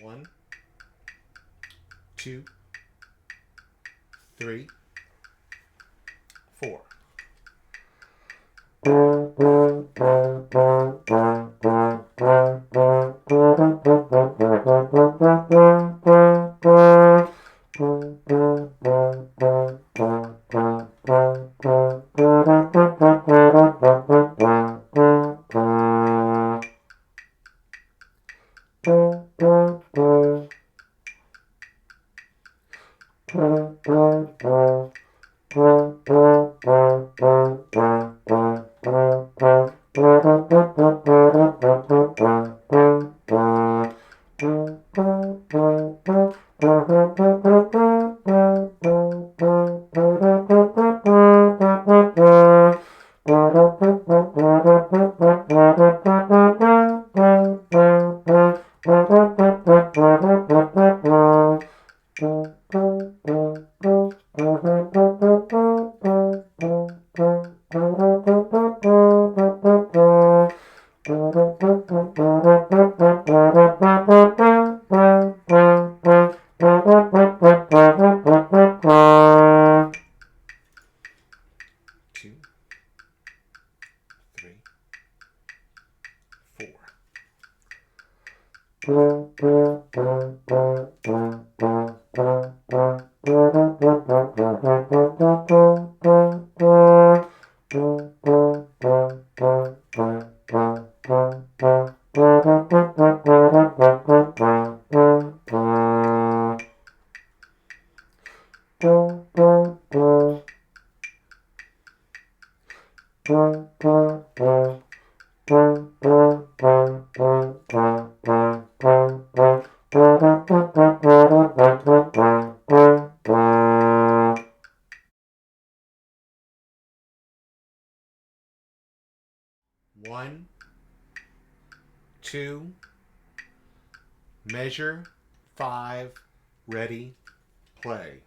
1, 2, 3, 4. Two, three, four. 1, 2, measure, 5, ready, play.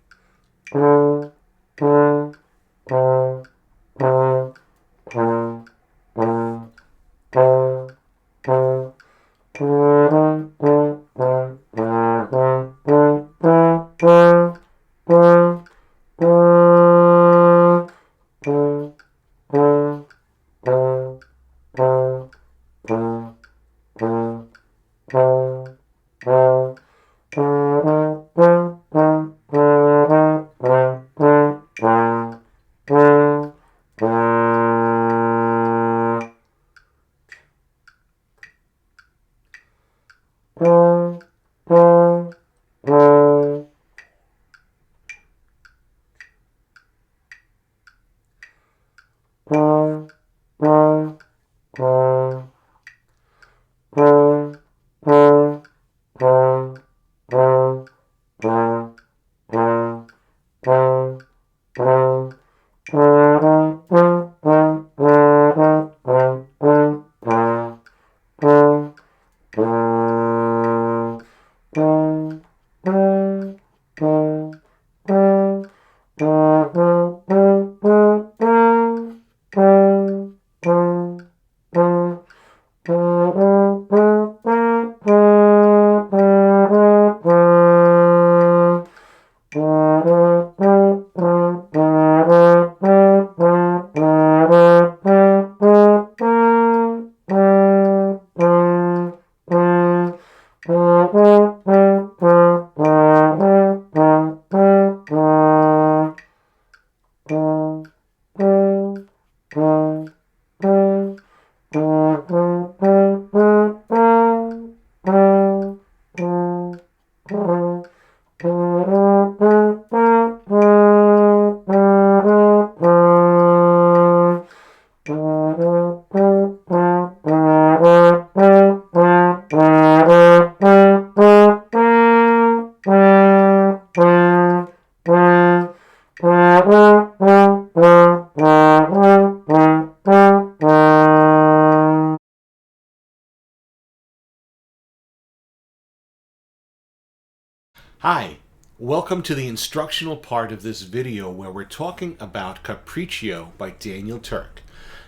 Hi, welcome to the instructional part of this video where we're talking about Capriccio by Daniel Turk.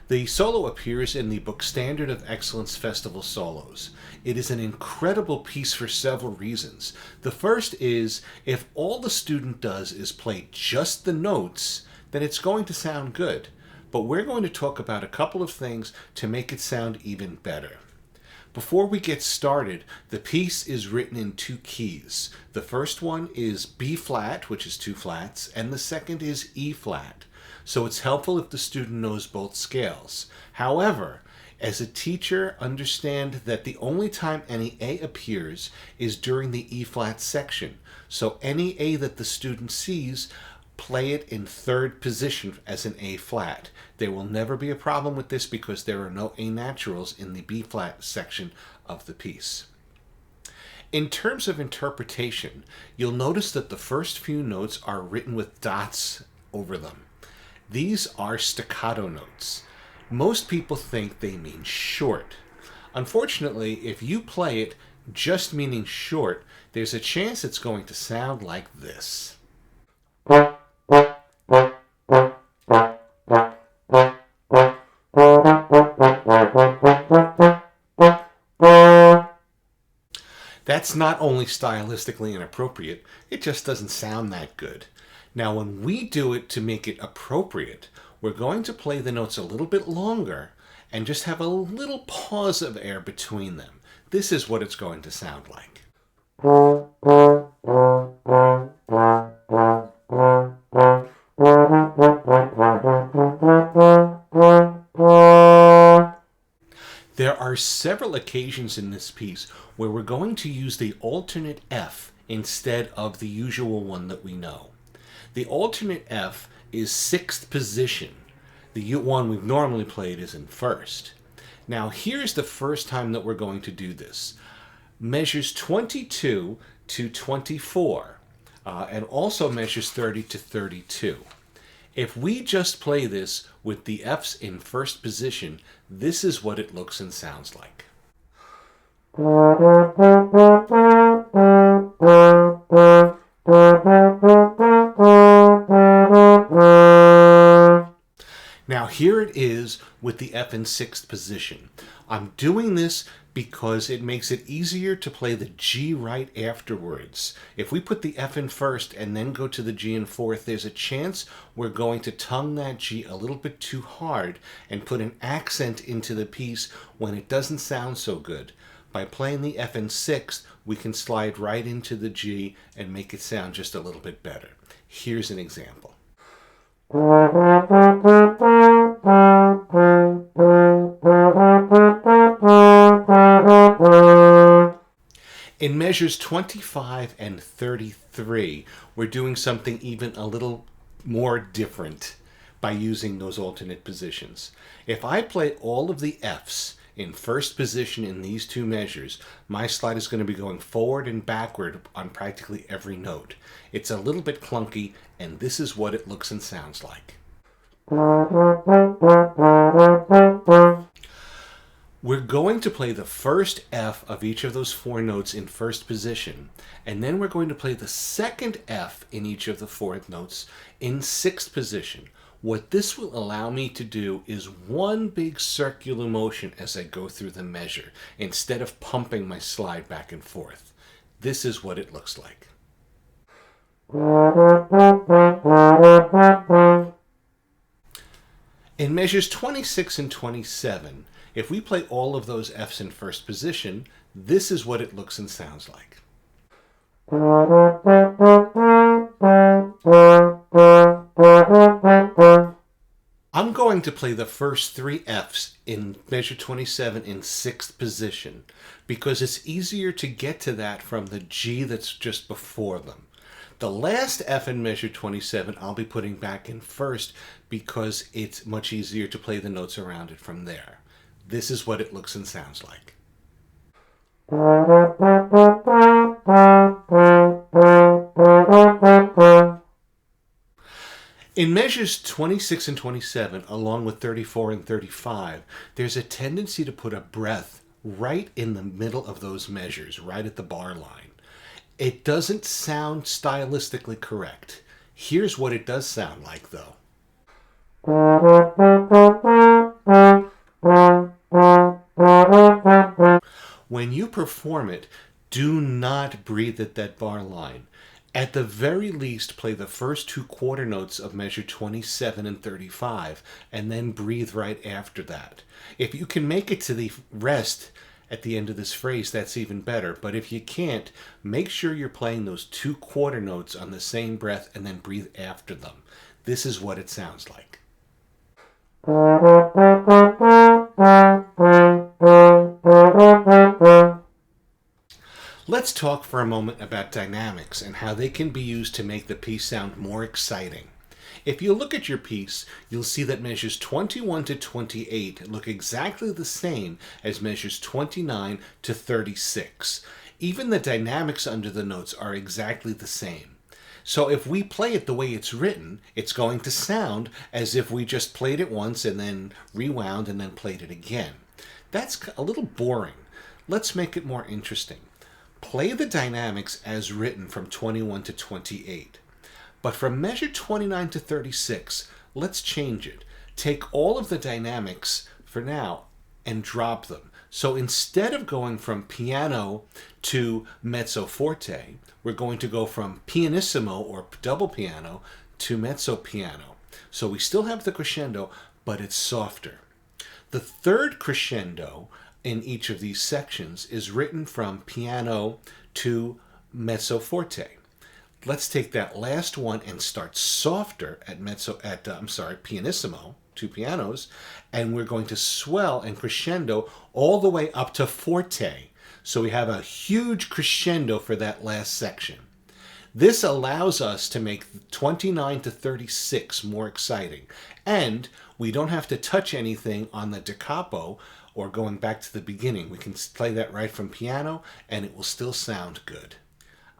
The solo appears in the book Standard of Excellence Festival Solos. It is an incredible piece for several reasons. The first is, if all the student does is play just the notes, then it's going to sound good. But we're going to talk about a couple of things to make it sound even better. Before we get started, the piece is written in two keys. The first one is B flat, which is two flats, and the second is E flat. So it's helpful if the student knows both scales. However, as a teacher, understand that the only time any A appears is during the E flat section. So any A that the student sees, play it in third position as an A flat. There will never be a problem with this because there are no A naturals in the B flat section of the piece. In terms of interpretation, you'll notice that the first few notes are written with dots over them. These are staccato notes. Most people think they mean short. Unfortunately, if you play it just meaning short, there's a chance it's going to sound like this. That's not only stylistically inappropriate, it just doesn't sound that good. Now, when we do it to make it appropriate, we're going to play the notes a little bit longer and just have a little pause of air between them. This is what it's going to sound like. There are several occasions in this piece where we're going to use the alternate F instead of the usual one that we know. The alternate F is sixth position. The one we've normally played is in first. Now here's the first time that we're going to do this. Measures 22 to 24 and also measures 30 to 32. If we just play this with the Fs in first position, this is what it looks and sounds like. Now here it is with the F in sixth position. I'm doing this because it makes it easier to play the G right afterwards. If we put the F in first and then go to the G in fourth, there's a chance we're going to tongue that G a little bit too hard and put an accent into the piece when it doesn't sound so good. By playing the F in sixth, we can slide right into the G and make it sound just a little bit better. Here's an example. In measures 25 and 33, we're doing something even a little more different by using those alternate positions. If I play all of the Fs in first position in these two measures, my slide is going to be going forward and backward on practically every note. It's a little bit clunky, and this is what it looks and sounds like. We're going to play the first F of each of those four notes in first position, and then we're going to play the second F in each of the four notes in sixth position. What this will allow me to do is one big circular motion as I go through the measure, instead of pumping my slide back and forth. This is what it looks like. In measures 26 and 27, if we play all of those Fs in first position, this is what it looks and sounds like. I'm going to play the first three Fs in measure 27 in sixth position because it's easier to get to that from the G that's just before them. The last F in measure 27 I'll be putting back in first because it's much easier to play the notes around it from there. This is what it looks and sounds like. In measures 26 and 27, along with 34 and 35, there's a tendency to put a breath right in the middle of those measures, right at the bar line. It doesn't sound stylistically correct. Here's what it does sound like, though. When you perform it, do not breathe at that bar line. At the very least, play the first two quarter notes of measure 27 and 35, and then breathe right after that. If you can make it to the rest at the end of this phrase, that's even better. But if you can't, make sure you're playing those two quarter notes on the same breath and then breathe after them. This is what it sounds like. Let's talk for a moment about dynamics and how they can be used to make the piece sound more exciting. If you look at your piece, you'll see that measures 21 to 28 look exactly the same as measures 29 to 36. Even the dynamics under the notes are exactly the same. So if we play it the way it's written, it's going to sound as if we just played it once and then rewound and then played it again. That's a little boring. Let's make it more interesting. Play the dynamics as written from 21 to 28. But from measure 29 to 36, let's change it. Take all of the dynamics for now and drop them. So instead of going from piano to mezzo forte, we're going to go from pianissimo or double piano to mezzo piano. So we still have the crescendo, but it's softer. The third crescendo in each of these sections is written from piano to mezzo forte. Let's take that last one and start softer at pianissimo, two pianos, and we're going to swell and crescendo all the way up to forte. So we have a huge crescendo for that last section. This allows us to make 29 to 36 more exciting, and we don't have to touch anything on the da capo or going back to the beginning. We can play that right from piano and it will still sound good.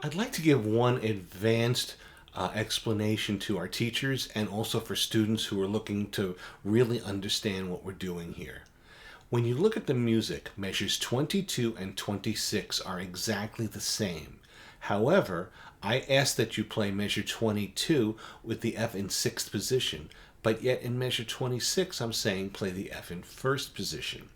I'd like to give one advanced explanation to our teachers and also for students who are looking to really understand what we're doing here. When you look at the music, measures 22 and 26 are exactly the same. However, I ask that you play measure 22 with the F in 6th position, but yet in measure 26 I'm saying play the F in 1st position.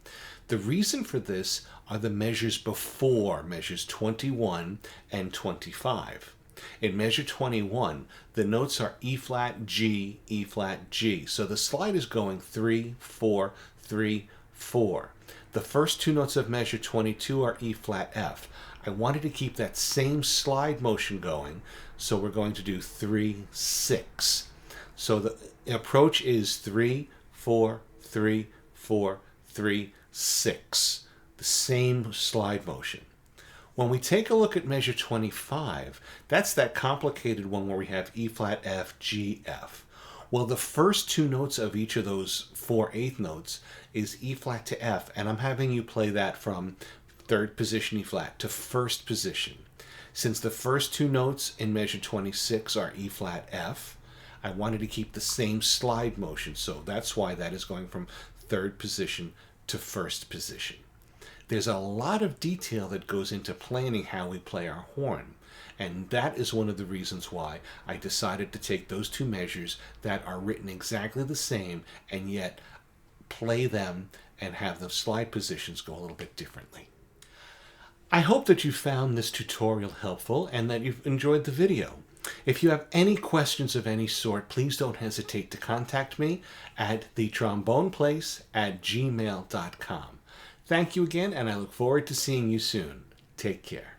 The reason for this are the measures before measures 21 and 25. In measure 21, the notes are E flat, G, E flat, G. So the slide is going 3, 4, 3, 4. The first two notes of measure 22 are E flat, F. I wanted to keep that same slide motion going, so we're going to do 3, 6. So the approach is 3, 4, 3, 4, 3, 6. The same slide motion. When we take a look at measure 25, that's that complicated one where we have E flat, F, G, F. Well, the first two notes of each of those 4/8 notes is E flat to F, and I'm having you play that from 3rd position E flat to 1st position. Since the first two notes in measure 26 are E flat, F, I wanted to keep the same slide motion, so that's why that is going from 3rd position to 1st position. There's a lot of detail that goes into planning how we play our horn, and that is one of the reasons why I decided to take those two measures that are written exactly the same and yet play them and have the slide positions go a little bit differently. I hope that you found this tutorial helpful and that you've enjoyed the video. If you have any questions of any sort, please don't hesitate to contact me at thetromboneplace@gmail.com. Thank you again, and I look forward to seeing you soon. Take care.